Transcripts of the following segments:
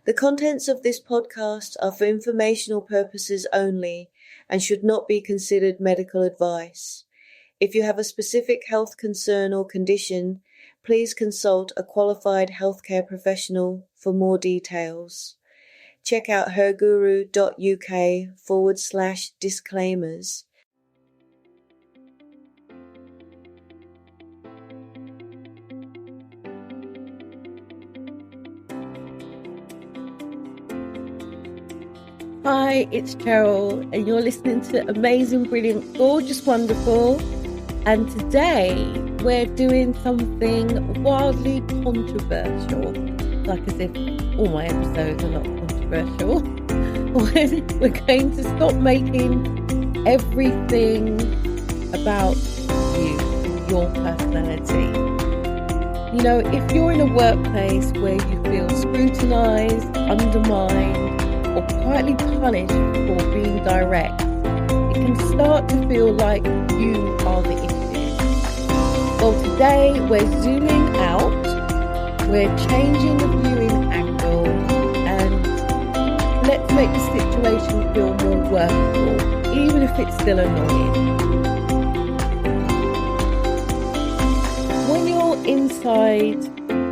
The contents of this podcast are for informational purposes only and should not be considered medical advice. If you have a specific health concern or condition, please consult a qualified healthcare professional for more details. Check out herguru.uk/disclaimers. Hi, it's Cheryl, and you're listening to Amazing, Brilliant, Gorgeous, Wonderful. And today we're doing something wildly controversial, like as if all my episodes are not controversial. We're going to stop making everything about you, your personality. You know, if you're in a workplace where you feel scrutinised, undermined, or quietly punished for being direct, it can start to feel like you are the issue. Well, today we're zooming out, we're changing the viewing angle, and let's make the situation feel more workable, even if it's still annoying. When you're inside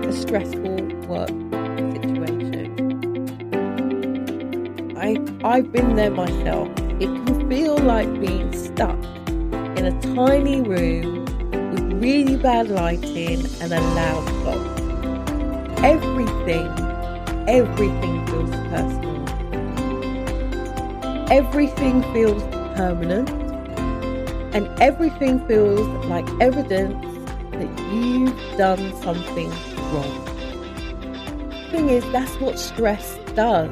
a stressful work situation, I've been there myself. It can feel like being stuck in a tiny room with really bad lighting and a loud clock. Everything feels personal. Everything feels permanent. And everything feels like evidence that you've done something wrong. The thing is, that's what stress does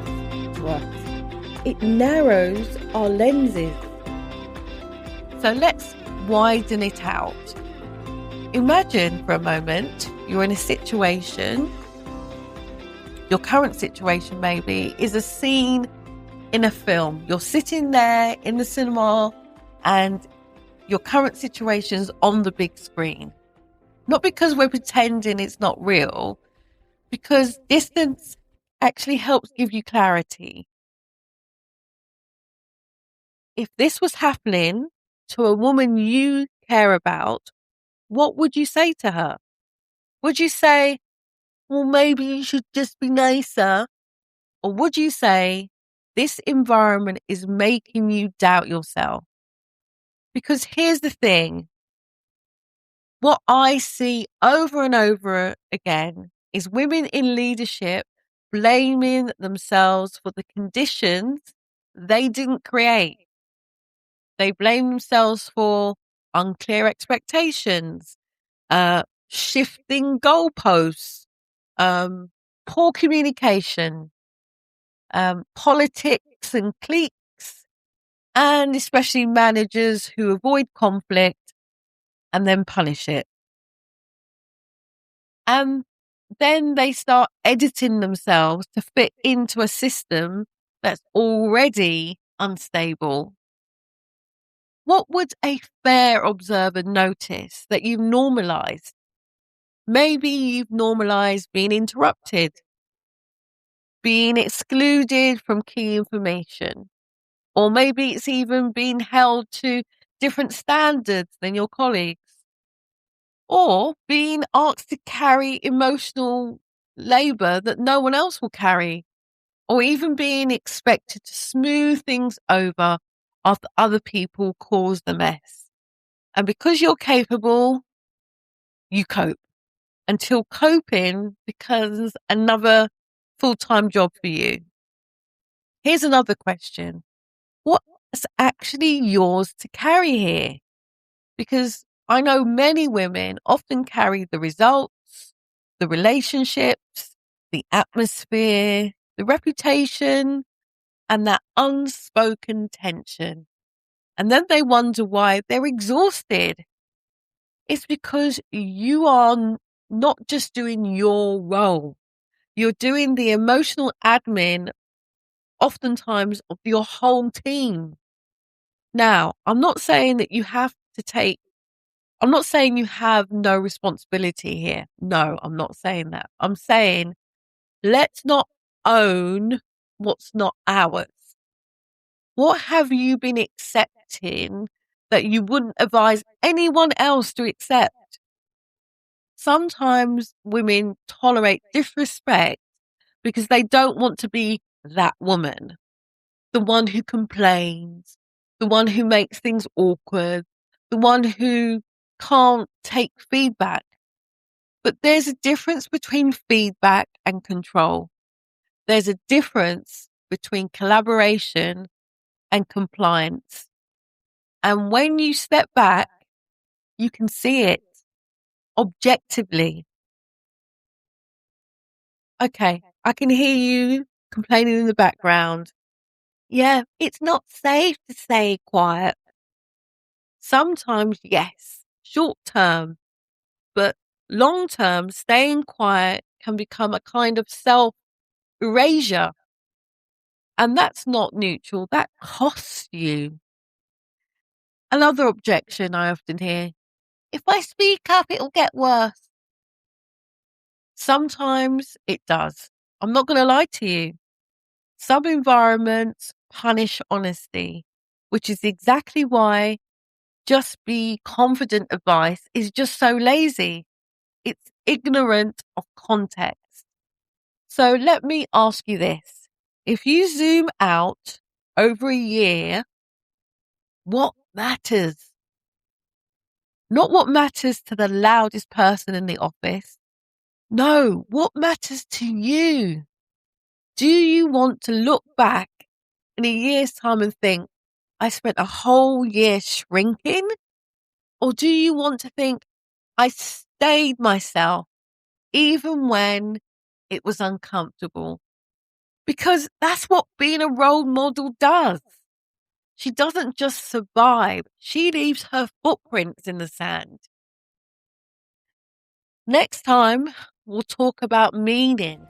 to us. It narrows our lenses. So let's widen it out. Imagine for a moment you're in a situation, your current situation maybe is a scene in a film. You're sitting there in the cinema and your current situation's on the big screen. Not because we're pretending it's not real, because distance actually helps give you clarity. If this was happening to a woman you care about, what would you say to her? Would you say, well, maybe you should just be nicer? Or would you say, this environment is making you doubt yourself? Because here's the thing. What I see over and over again is women in leadership blaming themselves for the conditions they didn't create. They blame themselves for unclear expectations, shifting goalposts, poor communication, politics and cliques, and especially managers who avoid conflict and then punish it. And then they start editing themselves to fit into a system that's already unstable. What would a fair observer notice that you've normalized? Maybe you've normalized being interrupted, being excluded from key information, or maybe it's even been held to different standards than your colleagues, or being asked to carry emotional labor that no one else will carry, or even being expected to smooth things over after other people cause the mess. And because you're capable, you cope until coping becomes another full-time job for you. Here's another question. What's actually yours to carry here? Because I know many women often carry the results, the relationships, the atmosphere, the reputation, and that unspoken tension. And then they wonder why they're exhausted. It's because you are not just doing your role. You're doing the emotional admin, oftentimes, of your whole team. Now, I'm not saying that you have to I'm not saying you have no responsibility here. No, I'm not saying that. I'm saying let's not own what's not ours? What have you been accepting that you wouldn't advise anyone else to accept? Sometimes women tolerate disrespect because they don't want to be that woman, the one who complains, the one who makes things awkward, the one who can't take feedback. But there's a difference between feedback and control. There's a difference between collaboration and compliance. And when you step back, you can see it objectively. Okay, I can hear you complaining in the background. Yeah, it's not safe to stay quiet. Sometimes, yes, short term, but long term, staying quiet can become a kind of self-erasure. And that's not neutral, that costs you. Another objection I often hear, if I speak up, it'll get worse. Sometimes it does. I'm not going to lie to you. Some environments punish honesty, which is exactly why just be confident advice is just so lazy. It's ignorant of context. So let me ask you this. If you zoom out over a year, what matters? Not what matters to the loudest person in the office. No, what matters to you? Do you want to look back in a year's time and think, I spent a whole year shrinking? Or do you want to think, I stayed myself even when it was uncomfortable? Because that's what being a role model does. She doesn't just survive, she leaves her footprints in the sand. Next time, we'll talk about meaning.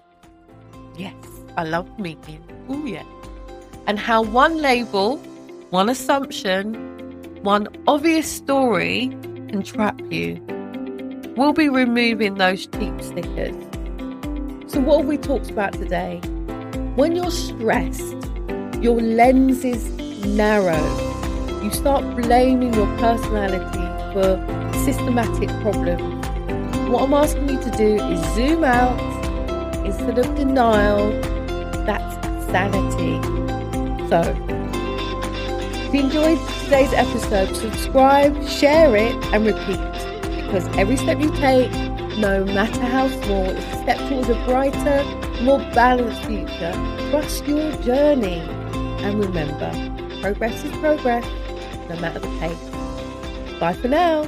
Yes, I love meaning. Oh, yeah. And how one label, one assumption, one obvious story can trap you. We'll be removing those cheap stickers. So what have we talked about today? When you're stressed, your lens is narrow. You start blaming your personality for systematic problems. What I'm asking you to do is zoom out instead of denial. That's sanity. So, if you enjoyed today's episode, subscribe, share it, and repeat. Because every step you take, no matter how small, is a step towards a brighter, more balanced future. Trust your journey. And remember, progress is progress, no matter the pace. Bye for now.